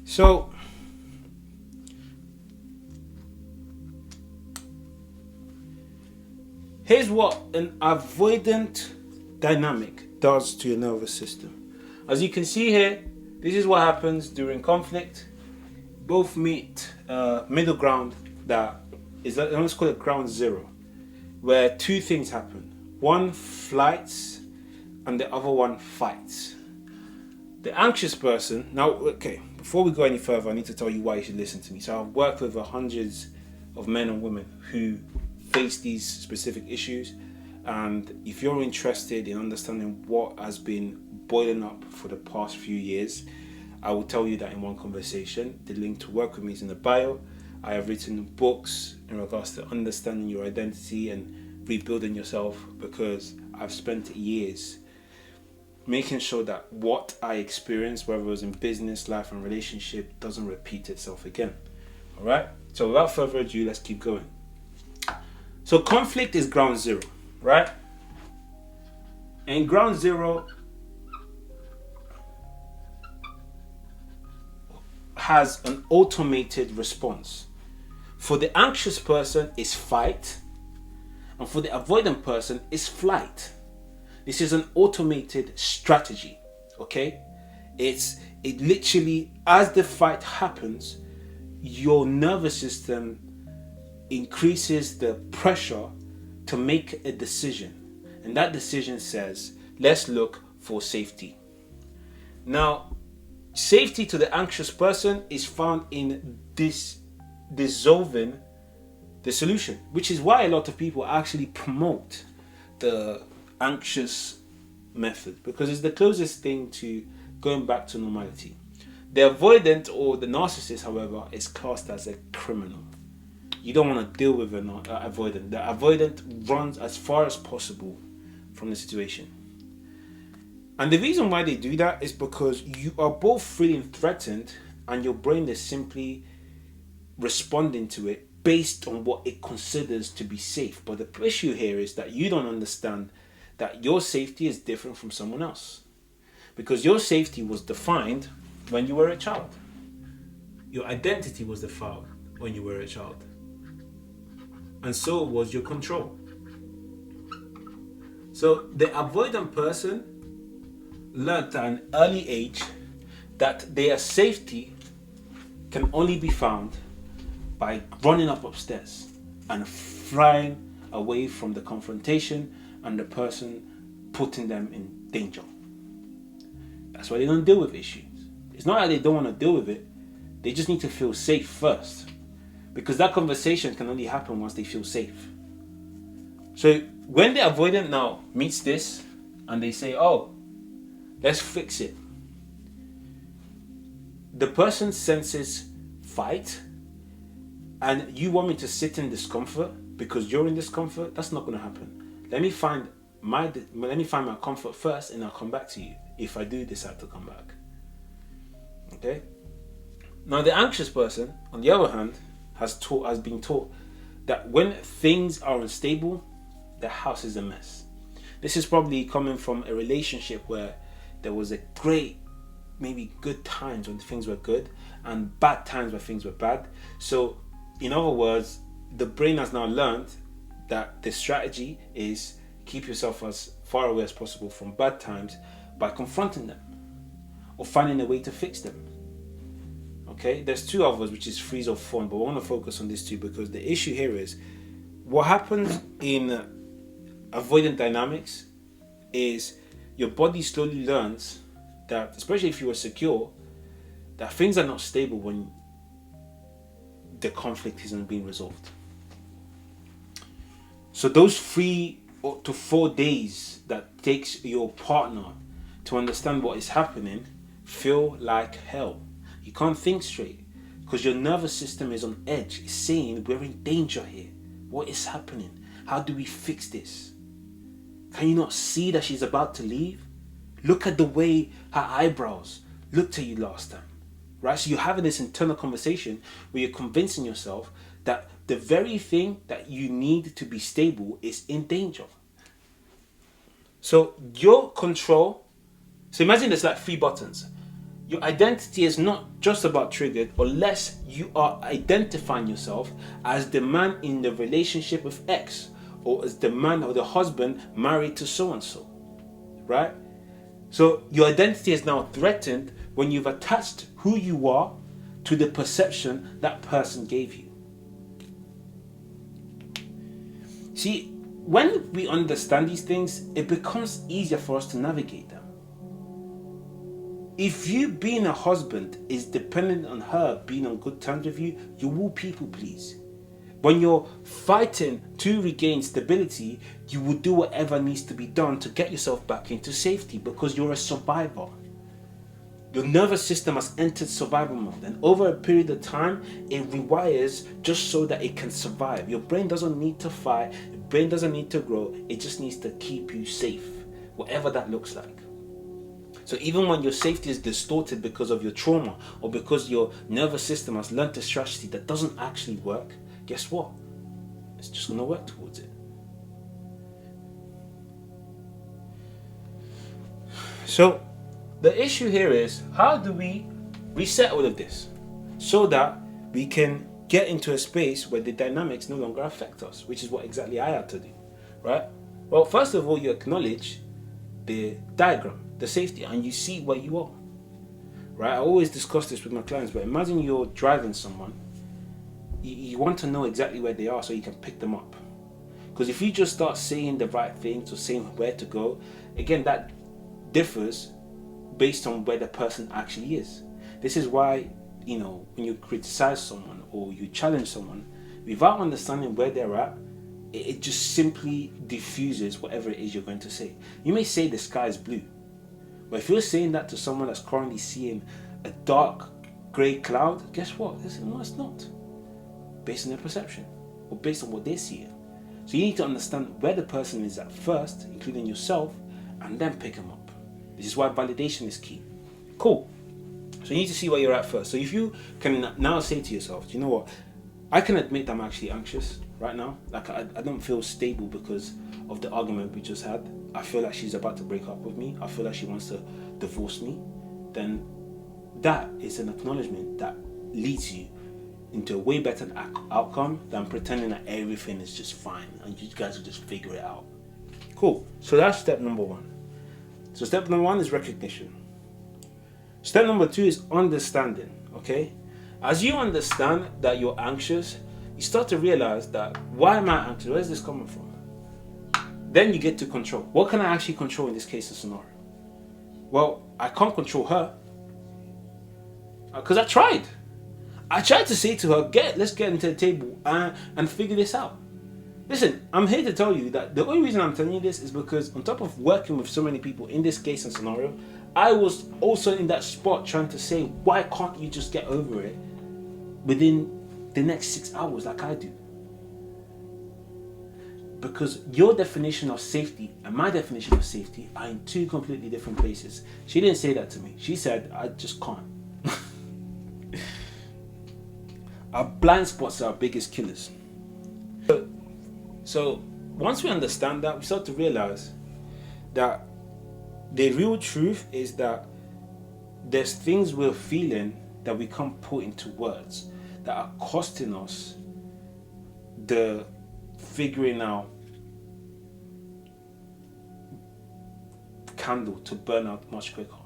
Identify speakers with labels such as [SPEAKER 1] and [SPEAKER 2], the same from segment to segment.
[SPEAKER 1] So here's what an avoidant dynamic does to your nervous system. As you can see here, this is what happens during conflict. Both meet middle ground that is, let's call it ground zero, where two things happen. One flights and the other one fights. The anxious person, now, okay, before we go any further, I need to tell you why you should listen to me. So I've worked with hundreds of men and women who face these specific issues. And if you're interested in understanding what has been boiling up for the past few years, I will tell you that in one conversation. The link to work with me is in the bio. I have written books in regards to understanding your identity and rebuilding yourself, because I've spent years making sure that what I experienced, whether it was in business, life, and relationship, doesn't repeat itself again. All right? So without further ado, let's keep going. So conflict is ground zero, right? And ground zero has an automated response. For the anxious person, it's fight, and for the avoidant person, it's flight. This is an automated strategy, okay? It literally, as the fight happens, your nervous system increases the pressure to make a decision. And that decision says, let's look for safety. Now, safety to the anxious person is found in this dissolving the solution, which is why a lot of people actually promote the anxious method, because it's the closest thing to going back to normality. The avoidant or the narcissist, however, is classed as a criminal. You don't want to deal with an avoidant. The avoidant runs as far as possible from the situation. And the reason why they do that is because you are both feeling threatened and your brain is simply responding to it based on what it considers to be safe. But the issue here is that you don't understand that your safety is different from someone else. Because your safety was defined when you were a child. Your identity was defined when you were a child. And so was your control. So the avoidant person learned at an early age that their safety can only be found by running up upstairs and flying away from the confrontation and the person putting them in danger. That's why they don't deal with issues. It's not that they don't want to deal with it, they just need to feel safe first. Because that conversation can only happen once they feel safe. So when the avoidant now meets this and they say, oh, let's fix it, the person senses fight, and you want me to sit in discomfort because you're in discomfort. That's not going to happen. Let me find my comfort first, and I'll come back to you if I do decide to come back. Okay. Now the anxious person, on the other hand, has been taught that when things are unstable, the house is a mess. This is probably coming from a relationship where there was a great, maybe good times when things were good and bad times when things were bad. So in other words, the brain has now learned that the strategy is keep yourself as far away as possible from bad times by confronting them or finding a way to fix them. Okay, there's two others, which is freeze or fawn, but I want to focus on this two because the issue here is what happens in avoidant dynamics is your body slowly learns that, especially if you are secure, that things are not stable when the conflict isn't being resolved. So those 3 to 4 days that takes your partner to understand what is happening feel like hell. You can't think straight because your nervous system is on edge. It's saying we're in danger here. What is happening? How do we fix this? Can you not see that she's about to leave? Look at the way her eyebrows looked at you last time. Right? So you're having this internal conversation where you're convincing yourself that the very thing that you need to be stable is in danger. So your control, so imagine there's like 3 buttons. Your identity is not just about triggered unless you are identifying yourself as the man in the relationship with X, or as the man or the husband married to so and so, right? So your identity is now threatened when you've attached who you are to the perception that person gave you. See, when we understand these things, it becomes easier for us to navigate them. If you being a husband is dependent on her being on good terms with you, you will people please. When you're fighting to regain stability, you will do whatever needs to be done to get yourself back into safety because you're a survivor. Your nervous system has entered survival mode, and over a period of time, it rewires just so that it can survive. Your brain doesn't need to fight, your brain doesn't need to grow, it just needs to keep you safe, whatever that looks like. So even when your safety is distorted because of your trauma or because your nervous system has learned a strategy that doesn't actually work, guess what? It's just going to work towards it. So the issue here is, how do we reset all of this so that we can get into a space where the dynamics no longer affect us, which is what exactly I had to do, right? Well, first of all, you acknowledge the diagram, the safety, and you see where you are, right? I always discuss this with my clients, but imagine you're driving someone. You want to know exactly where they are so you can pick them up. Because if you just start saying the right things or saying where to go, again, that differs based on where the person actually is. This is why, when you criticize someone or you challenge someone, without understanding where they're at, it just simply diffuses whatever it is you're going to say. You may say the sky is blue, but if you're saying that to someone that's currently seeing a dark grey cloud, guess what? They say, no, it's not. Based on their perception or based on what they're seeing. So you need to understand where the person is at first, including yourself, and then pick them up. This is why validation is key. Cool. So you need to see where you're at first. So if you can now say to yourself, do you know what? I can admit I'm actually anxious right now. Like I don't feel stable because of the argument we just had. I feel like she's about to break up with me. I feel like she wants to divorce me. Then that is an acknowledgement that leads you into a way better outcome than pretending that everything is just fine and you guys will just figure it out. Cool. So that's step number one. So step number one is recognition. Step number two is understanding. Okay? As you understand that you're anxious, you start to realize that, why am I anxious? Where is this coming from? Then you get to control. What can I actually control in this case and scenario? Well, I can't control her. Because I tried. I tried to say to her, let's get into the table and figure this out. Listen, I'm here to tell you that the only reason I'm telling you this is because on top of working with so many people in this case and scenario, I was also in that spot trying to say, why can't you just get over it within the next 6 hours like I do? Because your definition of safety and my definition of safety are in two completely different places. She didn't say that to me. She said, I just can't. Our blind spots are our biggest killers. So once we understand that, we start to realize that the real truth is that there's things we're feeling that we can't put into words that are costing us the figuring out candle to burn out much quicker.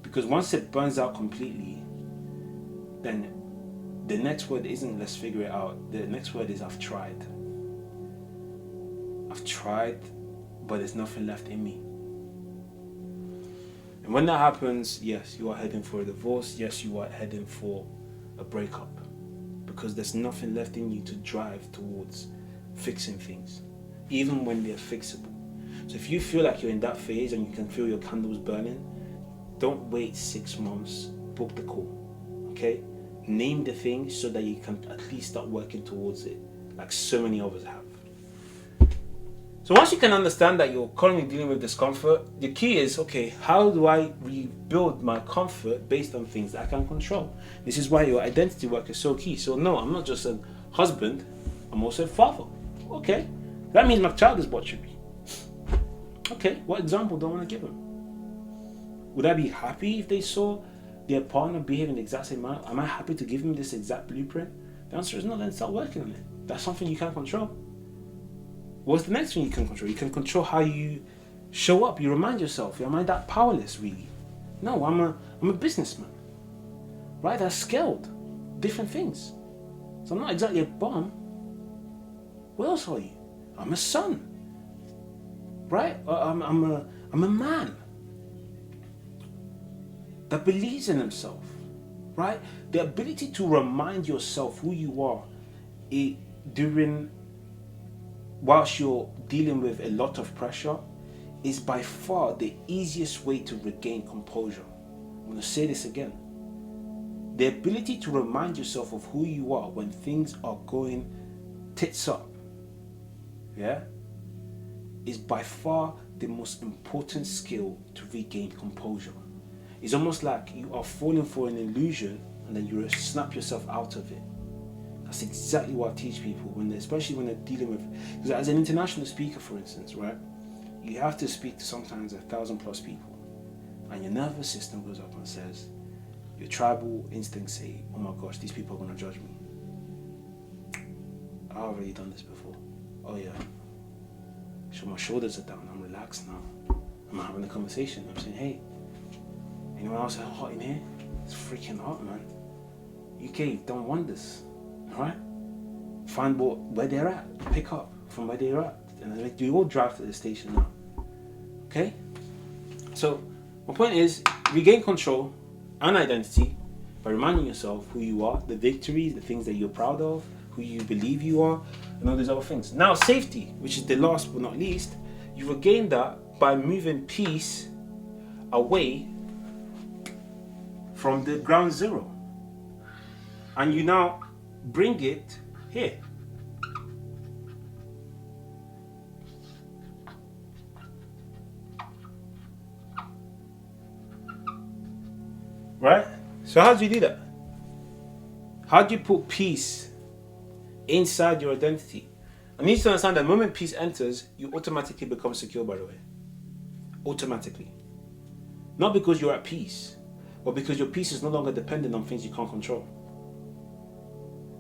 [SPEAKER 1] Because once it burns out completely, then the next word isn't let's figure it out. The next word is I've tried. I've tried, but there's nothing left in me. And when that happens, yes, you are heading for a divorce. Yes, you are heading for a breakup. Because there's nothing left in you to drive towards fixing things, even when they're fixable. So if you feel like you're in that phase and you can feel your candles burning, don't wait 6 months. Book the call. Okay? Name the thing so that you can at least start working towards it, like so many others have. So once you can understand that you're currently dealing with discomfort, the key is, okay, how do I rebuild my comfort based on things that I can control? This is why your identity work is so key. So no, I'm not just a husband, I'm also a father. Okay, that means my child is watching me. Okay, what example do I want to give them? Would I be happy if they saw their partner behaving the exact same manner, am I happy to give him this exact blueprint? The answer is no. Then start working on it. That's something you can't control. What's the next thing you can control? You can control how you show up. You remind yourself, am I that powerless really? No, I'm a businessman, right? That's scaled different things. So I'm not exactly a bum. What else are you? I'm a son, right? I'm a man that believes in himself, right? The ability to remind yourself who you are whilst you're dealing with a lot of pressure is by far the easiest way to regain composure. I'm going to say this again. The ability to remind yourself of who you are when things are going tits up, yeah, is by far the most important skill to regain composure. It's almost like you are falling for an illusion and then you snap yourself out of it. That's exactly what I teach people, especially when they're dealing with, because as an international speaker, for instance, right, you have to speak to sometimes 1,000+ people, and your nervous system goes up and says, your tribal instincts say, oh my gosh, these people are going to judge me. I've already done this before. Oh yeah. So my shoulders are down, I'm relaxed now. I'm having a conversation. I'm saying, hey, anyone else hot in here? It's freaking hot, man. UK, you've done wonders. Alright? Find where they're at. Pick up from where they're at. And we all drive to the station now. Okay? So, my point is, regain control and identity by reminding yourself who you are, the victories, the things that you're proud of, who you believe you are, and all these other things. Now, safety, which is the last but not least, you regain that by moving peace away from the ground zero. And you now bring it here. Right? So how do you do that? How do you put peace inside your identity? I need you to understand that the moment peace enters, you automatically become secure, by the way. Automatically. Not because you're at peace, but because your peace is no longer dependent on things you can't control.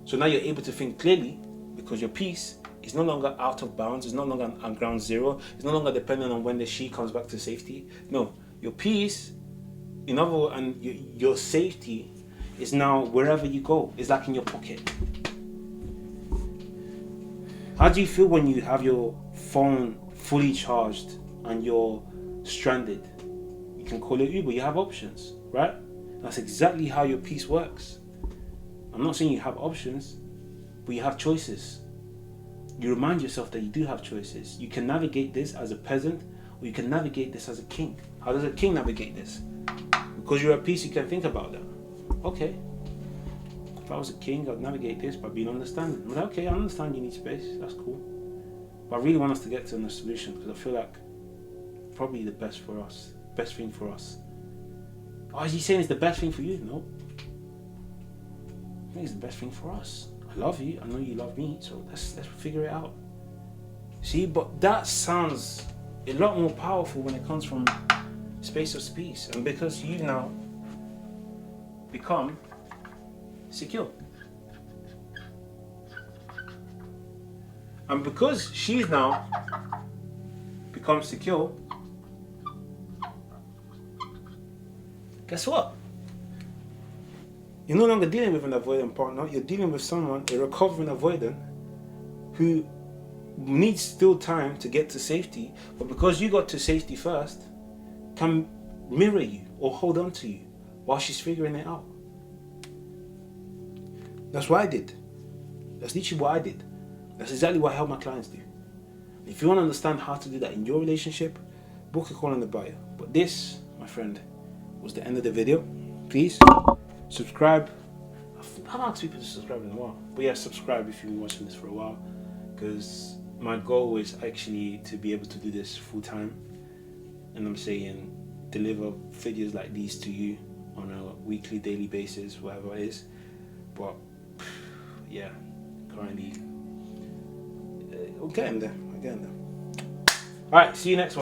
[SPEAKER 1] So now you're able to think clearly because your peace is no longer out of bounds, it's no longer on ground zero, it's no longer dependent on when the she comes back to safety. No, your peace, in other words, and your safety is now wherever you go. It's like in your pocket. How do you feel when you have your phone fully charged and you're stranded? You can call it Uber, you have options, right? That's exactly how your peace works. I'm not saying you have options, but you have choices. You remind yourself that you do have choices. You can navigate this as a peasant, or you can navigate this as a king. How does a king navigate this? Because you're at peace, you can think about that. Okay, if I was a king, I'd navigate this by being understanding. I'm like, okay, I understand you need space, that's cool. But I really want us to get to a solution, because I feel like probably the best for us, best thing for us. Oh, is he saying it's the best thing for you? No. I think it's the best thing for us. I love you, I know you love me, so let's figure it out. See, but that sounds a lot more powerful when it comes from space of peace, and because you now become secure. And because she's now become secure, guess what? You're no longer dealing with an avoidant partner, you're dealing with someone, a recovering avoidant, who needs still time to get to safety, but because you got to safety first, can mirror you or hold on to you while she's figuring it out. That's what I did. That's literally what I did. That's exactly what I help my clients do. If you want to understand how to do that in your relationship, book a call in the bio. But this, my friend, was the end of the video. Please subscribe. I've asked people to subscribe in a while, but yeah, subscribe if you've been watching this for a while, because my goal is actually to be able to do this full time, and I'm saying deliver videos like these to you on a weekly, daily basis, whatever it is. But yeah, currently I'm getting there. All right, see you next one.